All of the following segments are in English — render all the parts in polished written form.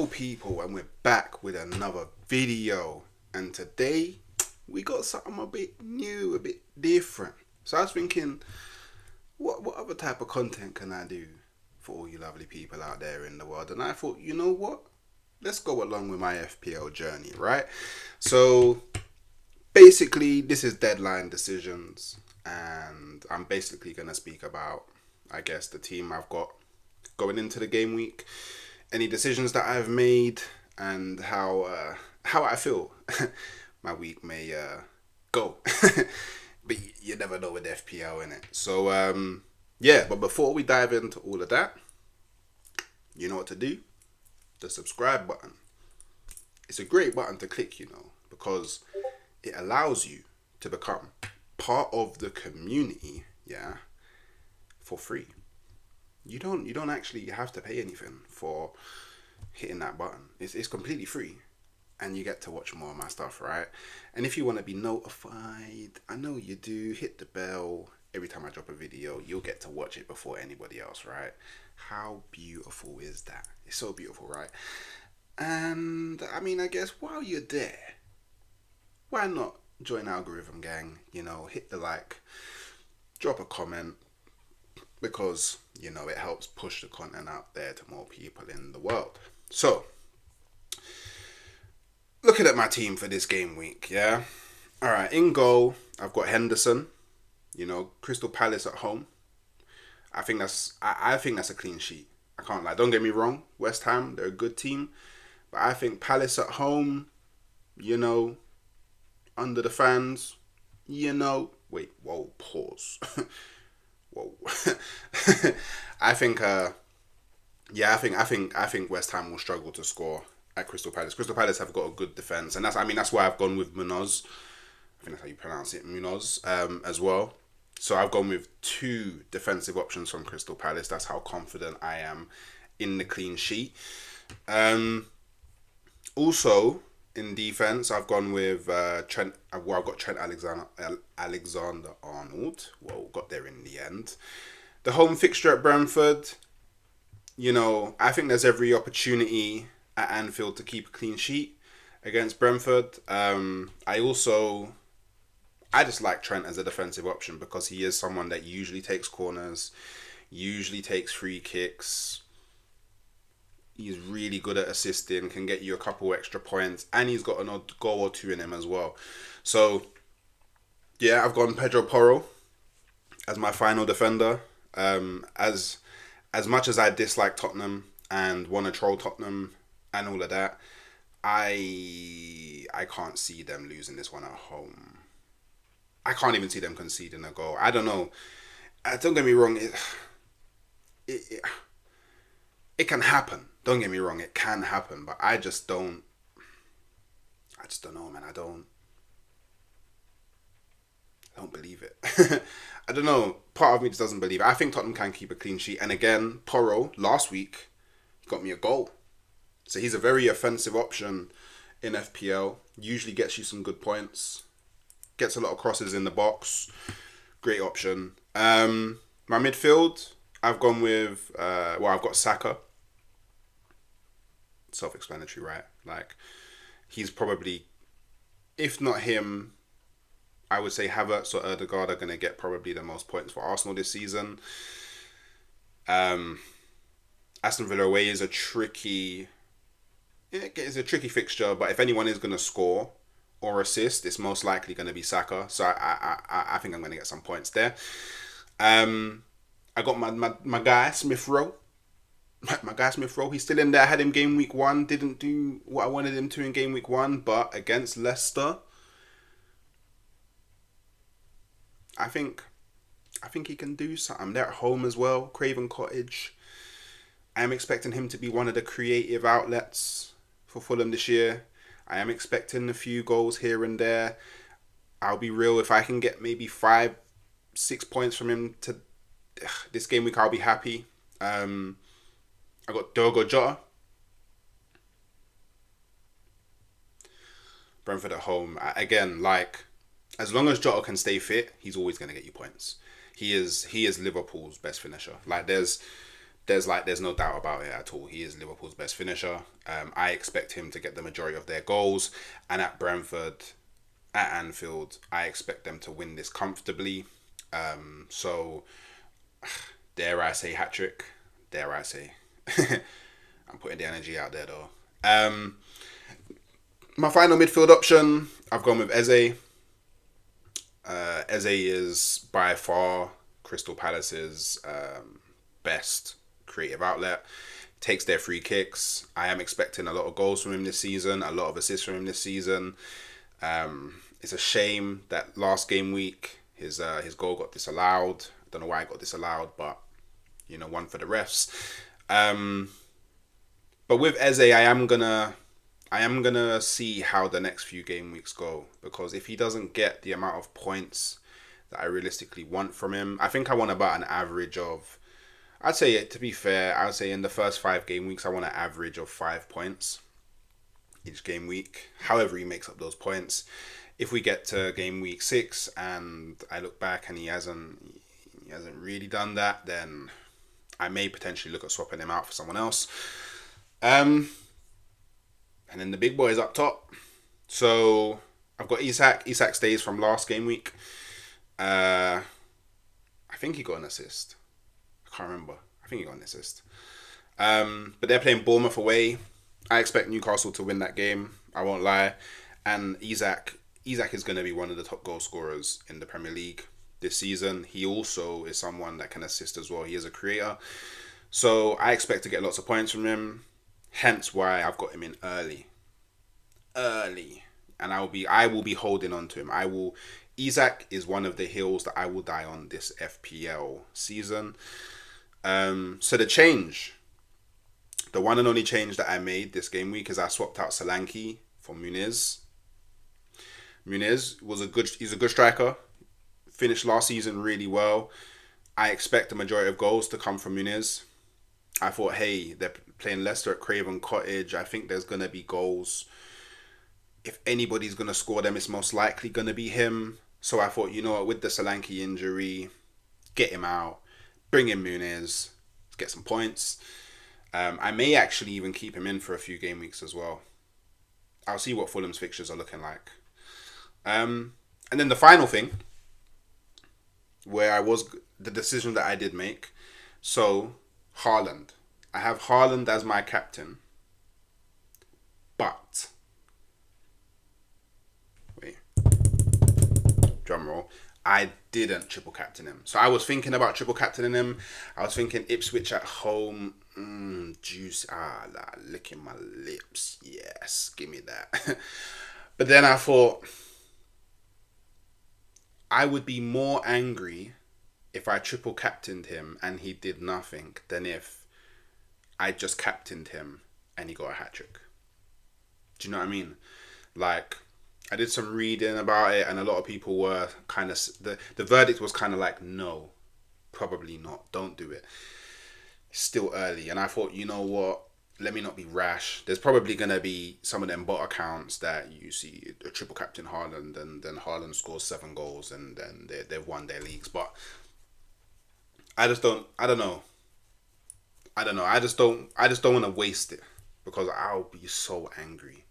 Hello people, and we're back with another video, and today we got something a bit new, a bit different. So I was thinking, what other type of content can I do for all you lovely people out there in the world? And I thought, you know what, let's go along with my FPL journey, right? So basically this is deadline decisions, and I'm basically going to speak about, I guess, the team I've got going into the game week, any decisions that I've made, and how I feel my week may go. But you never know with FPL in it. So yeah, but before we dive into all of that, you know what to do. The subscribe button. It's a great button to click, because it allows you to become part of the community, yeah, for free. You don't actually have to pay anything for hitting that button. It's completely free, and you get to watch more of my stuff, right? And if you want to be notified, I know you do, hit the bell. Every time I drop a video, you'll get to watch it before anybody else, right? How beautiful is that? It's so beautiful, right? And I mean, I guess while you're there, why not join Algorithm Gang? Hit the like, drop a comment, because it helps push the content out there to more people in the world. So looking at my team for this game week, yeah. All right, in goal I've got Henderson. Crystal Palace at home. I think that's a clean sheet. I can't lie. Don't get me wrong. West Ham, they're a good team, but I think Palace at home, under the fans, Wait, whoa, pause. Whoa. I think I think West Ham will struggle to score at Crystal Palace. Crystal Palace have got a good defense, and that's why I've gone with Munoz. I think that's how you pronounce it, Munoz, as well. So I've gone with two defensive options from Crystal Palace. That's how confident I am in the clean sheet. Also, in defense, I've gone with Trent. Well, I've got Trent Alexander-Arnold. Well, got there in the end. The home fixture at Brentford. I think there's every opportunity at Anfield to keep a clean sheet against Brentford. I just like Trent as a defensive option because he is someone that usually takes corners, usually takes free kicks. He's really good at assisting, can get you a couple extra points, and he's got an odd goal or two in him as well. So, yeah, I've gone Pedro Porro as my final defender. As much as I dislike Tottenham and want to troll Tottenham and all of that, I can't see them losing this one at home. I can't even see them conceding a goal. I don't know. Don't get me wrong. It can happen. Don't get me wrong. It can happen, but I just don't know, man. I don't believe it. I don't know. Part of me just doesn't believe it. I think Tottenham can keep a clean sheet. And again, Porro last week he got me a goal. So he's a very offensive option in FPL. Usually gets you some good points. Gets a lot of crosses in the box. Great option. My midfield, I've gone with I've got Saka. Self-explanatory, right? Like, he's probably, if not him, I would say Havertz or Ødegaard are going to get probably the most points for Arsenal this season. Aston Villa away is a tricky fixture, but if anyone is going to score or assist, it's most likely going to be Saka. So I think I'm going to get some points there. I got my guy Smith Rowe. My guy Smith Rowe, he's still in there. I had him game week 1. Didn't do what I wanted him to in game week 1, but against Leicester, I think he can do something. They're at home as well, Craven Cottage. I am expecting him to be one of the creative outlets for Fulham this year. I am expecting a few goals here and there. I'll be real, if I can get maybe 5-6 points from him to this game week, I'll be happy. I got Diogo Jota. Brentford at home. Again, like, as long as Jota can stay fit, he's always going to get you points. He is Liverpool's best finisher. Like, there's there's no doubt about it at all. He is Liverpool's best finisher. I expect him to get the majority of their goals, and at Brentford, at Anfield, I expect them to win this comfortably. So dare I say hat trick? Dare I say? I'm putting the energy out there though. My final midfield option, I've gone with Eze. Eze is by far Crystal Palace's best creative outlet. Takes their free kicks. I am expecting a lot of goals from him this season, a lot of assists from him this season. It's a shame that last game week his goal got disallowed. I don't know why it got disallowed, but one for the refs. But with Eze, I am gonna see how the next few game weeks go, because if he doesn't get the amount of points that I realistically want from him, I think I want about an average of. I'd say, to be fair, I would say in the first 5 game weeks, I want an average of 5 points each game week. However, he makes up those points. If we get to game week 6 and I look back and he hasn't really done that, then I may potentially look at swapping him out for someone else. And then the big boys up top. So I've got Isak. Isak stays from last game week. I think he got an assist. I can't remember. I think he got an assist. But they're playing Bournemouth away. I expect Newcastle to win that game. I won't lie. And Isak is going to be one of the top goal scorers in the Premier League this season. He also is someone that can assist as well. He is a creator. So I expect to get lots of points from him. Hence why I've got him in early. And I will be holding on to him. Isak is one of the hills that I will die on this FPL season. So the one and only change that I made this game week is I swapped out Solanke for Muniz. Muniz he's a good striker. Finished last season really well. I expect the majority of goals to come from Muniz. I thought, hey, they're playing Leicester at Craven Cottage. I think there's going to be goals. If anybody's going to score them, it's most likely going to be him. So I thought, you know what, with the Solanke injury, get him out, bring in Muniz, get some points. I may actually even keep him in for a few game weeks as well. I'll see what Fulham's fixtures are looking like. And then the final thing, the decision that I did make. So, HAALAND. I have HAALAND as my captain. But, wait, drum roll. I didn't triple captain him. So I was thinking about triple captaining him. I was thinking Ipswich at home. Juice. Licking my lips. Yes, give me that. But then I thought, I would be more angry if I triple captained him and he did nothing than if I just captained him and he got a hat trick. Do you know what I mean? Like, I did some reading about it and a lot of people were kind of, the verdict was kind of like, no, probably not, don't do it. It's still early. And I thought, you know what, let me not be rash. There's probably going to be some of them bot accounts that you see a triple captain Haaland and then Haaland scores 7 goals and then they've won their leagues. But I just don't know. I just don't want to waste it because I'll be so angry.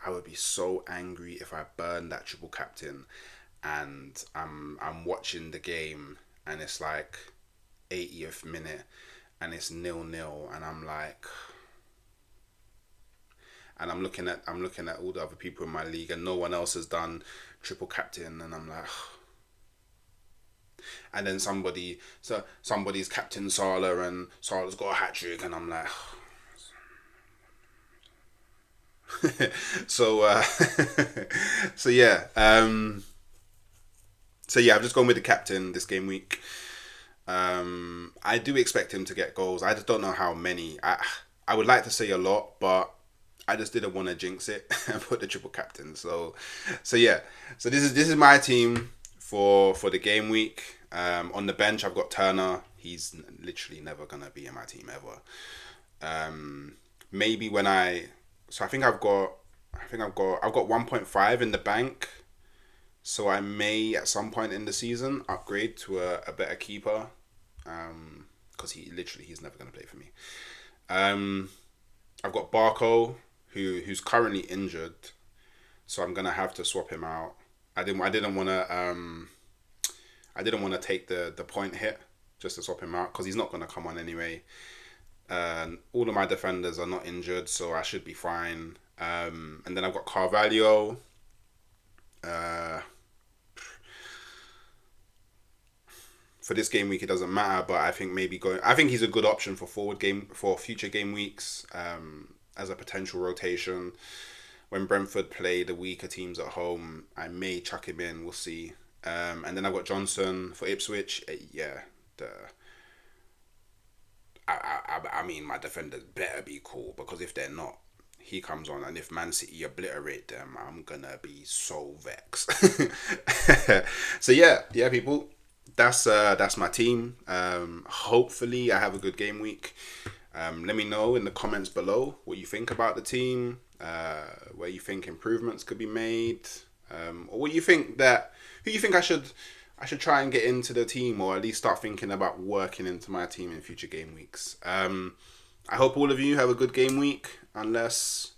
I would be so angry if I burned that triple captain and I'm watching the game and it's like 80th minute and it's 0-0 and I'm like, and I'm looking at all the other people in my league and no one else has done triple captain and I'm like, and then somebody's captain Salah and Salah's got a hat trick and I'm like, so yeah, I've just gone with the captain this game week. I do expect him to get goals. I just don't know how many. I would like to say a lot, but I just didn't want to jinx it and put the triple captain. So yeah. So this is my team for the game week. On the bench, I've got Turner. He's literally never gonna be in my team ever. Maybe when so I think I've got 1.5 in the bank. So I may at some point in the season upgrade to a better keeper. because he's never going to play for me. I've got Barco, who's currently injured, so I'm gonna have to swap him out. I didn't want to take the point hit just to swap him out because he's not gonna come on anyway. All of my defenders are not injured, so I should be fine. And then I've got Carvalho. For this game week, it doesn't matter, but I think I think he's a good option for future game weeks, as a potential rotation. When Brentford play the weaker teams at home, I may chuck him in. We'll see. And then I've got Johnson for Ipswich. Yeah, I mean, my defenders better be cool, because if they're not, he comes on, and if Man City obliterate them, I'm gonna be so vexed. So yeah, people. That's my team. Hopefully, I have a good game week. Let me know in the comments below what you think about the team, where you think improvements could be made, or what you think who you think I should try and get into the team, or at least start thinking about working into my team in future game weeks. I hope all of you have a good game week, unless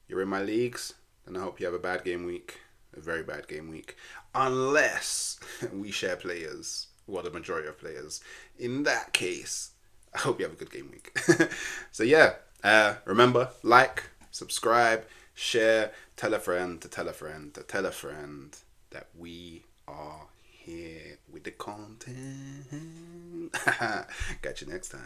you're in my leagues. Then I hope you have a bad game week. A very bad game week, unless we share players, the majority of players. In that case, I hope you have a good game week. So yeah, remember, like, subscribe, share, tell a friend to tell a friend to tell a friend that we are here with the content. Catch you next time.